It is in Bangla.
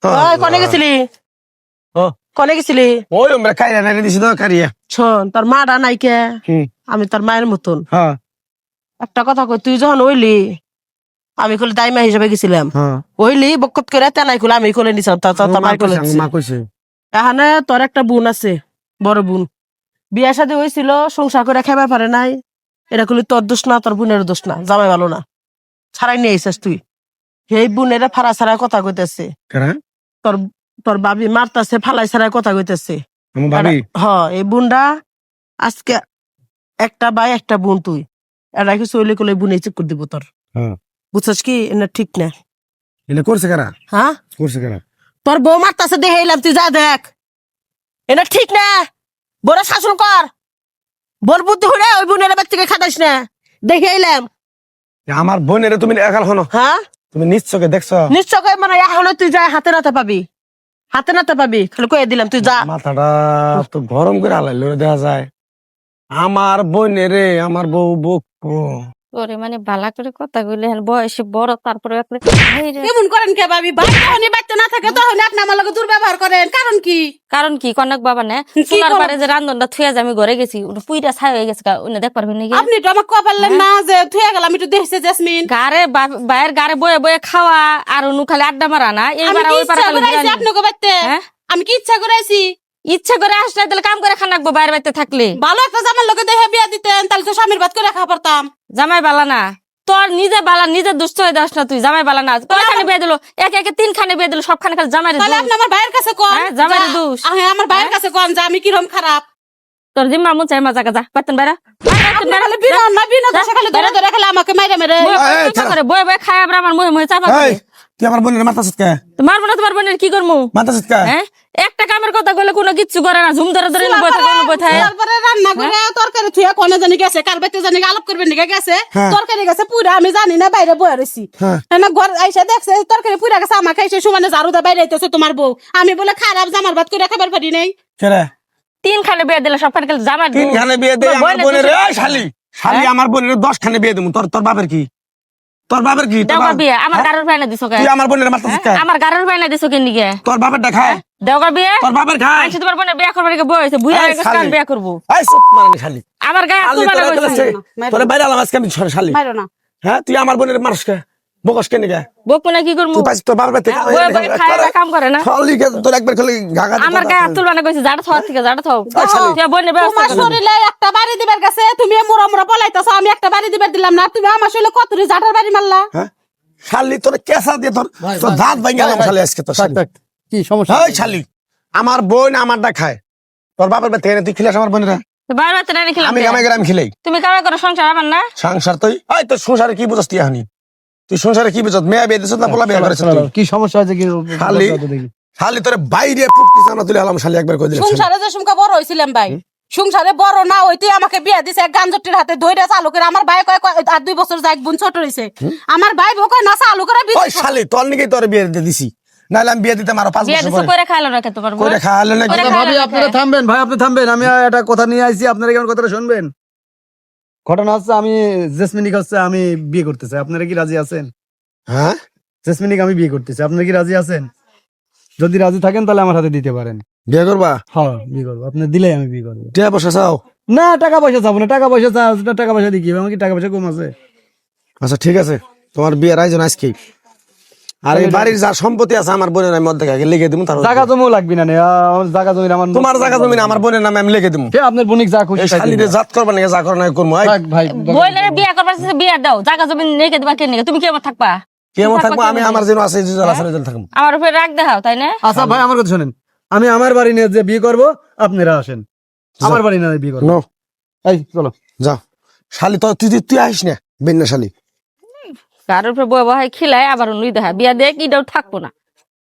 ওই কোনে গেছিলি? কোনে গেছিলি? ওই আমরা কাইরা নাইরে দিছি তো কারিয়া। শোন, তোর মাটা নাই কে? আমি তোর মায়ের মতন। একটা কথা কই, তুই যখন ওইলি আমি কইলে দাইমা হিসেবে গেছিলাম। ওইলি বকত করে তেলাই কইলে আমি কইলে নিছ তোর মাই কইলে। মা কইছে এখানে তোর একটা বোন আছে, বড় বোন। বিয়া শাদী হয়েছিল, সংসার করে খাবার পারে নাই। এটা কইলি তোর দোষ না, তোর বোনের দোষ না, জামাই ভালো না, ছাড়াই নিয়ে আইছিস তুই। সেই বোনের ফাড়া ছাড়া কথা কইতেছে, তোর তোর বাবি মারতাছে, ফালাই ছাড়া কথা কইতেছে। এই বোনটা আজকে একটা ভাই একটা বোন, তুই এটা কি চলে কলে বোন চেক করে দিব তোর। বুঝছিস কি? এটা ঠিক না। এটা করছে কারা? হ্যাঁ করছে কারা? তোর বউ মারতাছে, দেখে এলাম, তুই যা দেখ। এটা ঠিক না, বড় শাসন কর। বল বুদ্ধি হলে ওই বোনের ব্যক্তিকে খাটাইস না, দেখে এলাম। আমার বোনের তুমি একাল হনো? হ্যাঁ, তুমি নিশ্চয়কে দেখছো? নিশ্চয় মানে এখন তুই যা, হাতে নাতে পাবি, হাতে নাতে পাবি, খালি কয়ে দিলাম তুই যা। মাথাটা তো গরম করে আলাইলো দেখা যায়। আমার বোনেরে আমার বউ বকবো ওরে মানে বালা করে কথা কইলে বয়সে বড়, তারপরে কেমন করেন কে ভাবি? ভাই যখনই বাড়তে না থাকে তখন আপনি আমার লগে দুর্ব্যবহার করেন, কারণ কি? কারণ কি কনক বাবা না সোনার পারে যে রান্ধনটা থুয়া যে আমি ঘরে গেছি, ওটা পুইটা ছাই হয়ে গেছে, উনি দেখ পারবেন নাকি? আপনি তো আমাকে কয়া পারলেন না যে থুয়া গেলাম, একটু দেখছে জেসমিন গারে বাইরের গারে বয়ে বয়ে খাওয়া আর উনু খালি আড্ডা মারা না। এইবার ওই পারে আপনাকে বাড়তে আমি কি ইচ্ছা করাইছি? ইচ্ছা করে আসলে তাহলে কাম করে খান রাখবো বাইরে বাইতে থাকলে। ভালো একটা জামার লোকে দেখে বিয়া দিতেন, তাহলে তো স্বামীর ভাত করে খাওয়া পারতাম। জামাই বালা না, তোর নিজে বালা, নিজে দুষ্ট হয়ে দাস না তুই। জামাই বালা না, কয়খানে বিয়ে দিল, একে একে 3 খানে বিয়ে দিল, সবখানে খালি জামাই। তাহলে আপনি আমার ভাইয়ের কাছে কোন জামাই দোষ। আমার ভাইয়ের কাছে কোন যে আমি কিরম খারাপ। তোর জিম্মা মন চাই মজা যা পাতেন বাইরা। আমাকে মাইরে মেরে বয়ে বয়ে খায় আবার আমার মুহে মুহে চাপা। তুই আমার বোনের মারতাছিস কে? মারবো না তোমার বোনের কি করবো? মারতাছিস কে? হ্যাঁ, একটা কামের কথা কইলে কোনো কিচ্ছু করে না, ঝুম ধরে ধরে তারপরে রান্না করে তরকারি থুয়া কোনে জানি গেছে, কার বাড়িতে জানি আলাপ করবে নিকে গেছে, তরকারি গেছে পুরা, আমি জানি না, বাইরে বয়ে রয়েছি। ঘর আইসা দেখছে তরকারি পুরা গেছে, আমাকে এসে সমানে ঝাড়ু দা বাইরে আইতেছে তোমার বউ। আমি বলে খারাপ জামার ভাত করে খাবার পারি নাই। 3 খানে বিয়ে দিলে সবখানে খালি জামাই। 3 খানে বিয়ে দে আমার বোনের। এই শালি শালি আমার বোনের 10 খানে বিয়ে দেবো। তোর বাপের কি? তোর বাপের কি? দেওগার বিয়ে আমার গাড়ির ভাই না দিছো কে? তুই আমার বোনের মারতাছিস কে? আমার গাড়ির ভাই না দিছো কে নিকে? তোর বাপের দেখায় দেওগার বিয়ে তোর বাপের খায়। আইছে তোমার বোনের বিয়ে করবার কি বই হইছে? বুইরা হয়ে গেছে, কান বিয়ে করব। এই সব মানে শালি আমার গায়ে হাত তুলবা না কইছে। তোরে বাইরে আলাম আজকে আমি শালি। মারো না। হ্যাঁ, তুই আমার বোনের মারস কে? বকস কে নিকে? বকু না কি করব? তুই পাইছিস তোর বাপের থেকে খায় কাম করে না। শালি কে তোর একবার খালি গাগা দিতে। আমার গায়ে হাত তুলবা না কইছে, জাড়া থাও থেকে জাড়া থাও। তুই বোনের ব্যবস্থা তোমার শরীরে একটা বাড়ি দিবার গেছে, তুমি মোরা মোরা পলাইতাছো, আমি একটা বাড়ি দিবার দিলাম না, তুমি আমার শরীরে কতরি জাটার বাড়ি মারলা। হ্যাঁ শালি তোর কেসা দিয়ে তোর দাঁত ভাঙা গেল শালি আজকে তোর। কি সমস্যা? এই শালি আমার বোন আমারটা খায়, তোর বাপের বাড়ি থেকে তুই খিলাস আমার বোনেরা? বাইরে বাইতে না খেলাম আমি কামাই গ্রাম খিলাই। তুমি কামাই করো সংসার আমার না সংসার তুই এই তোর সংসারে কি বুঝস? তুই হানি তুই সংসারে কি বুঝস? মেয়ে বিয়ে দিছ না পোলা বিয়ে করেছ? কি সমস্যা আছে? কি শালি শালি তোর বাইরে ফুটকি জানা তুই আলাম শালি একবার কই দিলাম। সংসারে যে সুমকা বড় হইছিলাম ভাই, সংসারে বড় না হই তুই আমাকে বিয়া দিছে এক গাঞ্জটির হাতে ধইরা চালু করে। আমার ভাই কয় আর 2 বছর যাক বোন ছোট হইছে, আমার ভাই বউ কয় না চালু করে বিয়ে। ওই শালি তোর নিকে তোর বিয়ে দিয়ে দিছি, নাইলে আমি বিয়ে দিতে মারো 5 বিয়ে বছর দিছো পরে। করে খাইলো না খেতে পারবো? করে খাওয়ালে না? ভাবি আপনারা থামবেন, ভাই আপনি থামবেন, আমি একটা কথা নিয়ে আইছি, আপনারা কেমন কথাটা শুনবেন। ঘটনা হচ্ছে আমি জেসমিনিক হচ্ছে আমি বিয়ে করতে চাই, আপনারা কি রাজি আছেন? হ্যাঁ, জেসমিনিক আমি বিয়ে করতে চাই, আপনারা কি রাজি আছেন? যদি রাজি থাকেন তাহলে আমার হাতে দিতে পারেন। বিয়ে করবা? হ্যাঁ বিয়ে করবো, আপনি দিলেই আমি বিয়ে করবো। টাকা পয়সা চাও? না টাকা পয়সা চাবো না, টাকা পয়সা টাকা পয়সা দিয়ে কি হবে? আমার কি টাকা পয়সা কম আছে? আচ্ছা ঠিক আছে, তোমার বিয়ের আয়োজন আজকে। আর এই বাড়ির যা সম্পত্তি আছে আমার বোনের নামে মধ্যে আগে লিখে দিব। তার জায়গা জমিও লাগবে না, জায়গা জমি আমার, তোমার জায়গা জমি না, আমার বোনের নামে আমি লিখে দিব। আপনার বোনিক যা খুশি শালিরে জাত করবা না, যা করো না করবো। ভাই বইলে বিয়ে করবার বিয়ে দাও, জায়গা জমি রেখে দিবা কে নিকে? তুমি কি আমার থাকবা? কেমন থাকবো আমি? আমার যেন আছে থাকবো। আমার উপরে রাগ দেখাও তাই না? আচ্ছা ভাই আমার কথা শোনেন, আমি আমার বাড়ি নিয়ে যে বিয়ে করবো, আপনারা আসেন আমার বাড়ি নিয়ে বিয়ে করবো। এই চলো যাও শালি, তো তুই আসিস না বেন্না শালি। কারোর উপরে বই বহাই খিলায় আবার নুই দেখা বিয়া দেখ এটাও থাকবো না।